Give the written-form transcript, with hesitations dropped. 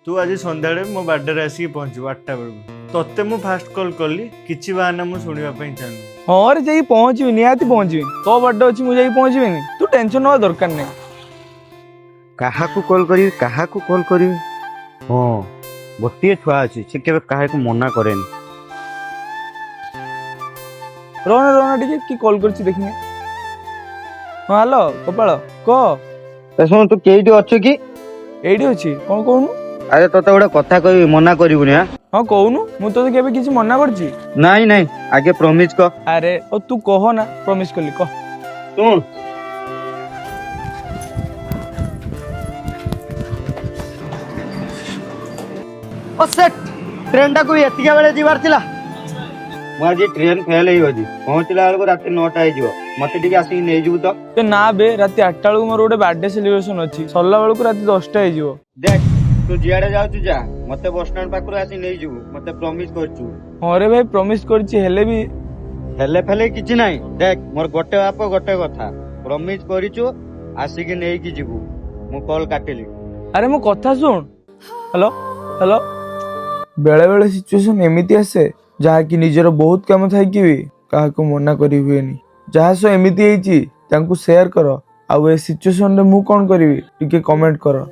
तू आज संध्या मो बार्डे आसिक पहुँचू 8टा बेलू तत्ते मु फास्ट कॉल कली किछि बाहाना मु सुनिबा पई चाहनु। हाँ रे जाई पहुँचबी निहाती पहुँचबी तो बर्थडे अच्छी मुझे पहुँचबी तू टेंशन नवा दरकार नहीं। काहाकू कॉल करी हाँ गोटे छुआ अच्छी से केवे काहाकू मना करेनी। रोना टिके कि कॉल करछि देखिने। हाँ हेलो गोपाल कह शुण तू केईटी अच्छु कि एइडी अछि कौन कहनु। अरे तोते गोटे कथा कही मना करिबुनी। हाँ कहनु मु तो केबे किछि मना करछि नहीं आगे प्रॉमिस कर। अरे ओ तू कह ना प्रॉमिस करली कह। सुन ओ सेट ट्रेन टाको एतिका बेले जीवार थिला मु आज ट्रेन फेल होई होजी पहुंचला बेलको रात 9टा हो जिवो मते टिके आसी नै जिवु तो ए ना बे रात 8टा बेलू मोर गोटे बर्थडे सेलिब्रेशन अछि सरला बेलू रात 10टा हो जिवो। देख तू जियाडे जाउछु जा मते बस स्टैंड पाखरो आसी नै जिवु मते प्रॉमिस करछु। हाँ रे भाई प्रॉमिस करछि हेले भी हेले फेले किछि नाही। देख मोर गोटे बाप गोटे कथा प्रॉमिस करिछु आसी कि नै कि जिवु मु कॉल काटिली। अरे मो कथा सुन हेलो हेलो बेले बेले सिचुएशन एमिति आसे जहा कि निजर बहुत काम थाई कि भी काहा को मना करी हुएनी जहा सो एमिति हेची तांकू शेयर करो आ ए सिचुएशन रे मु कोन करिवि टिके कमेंट करो।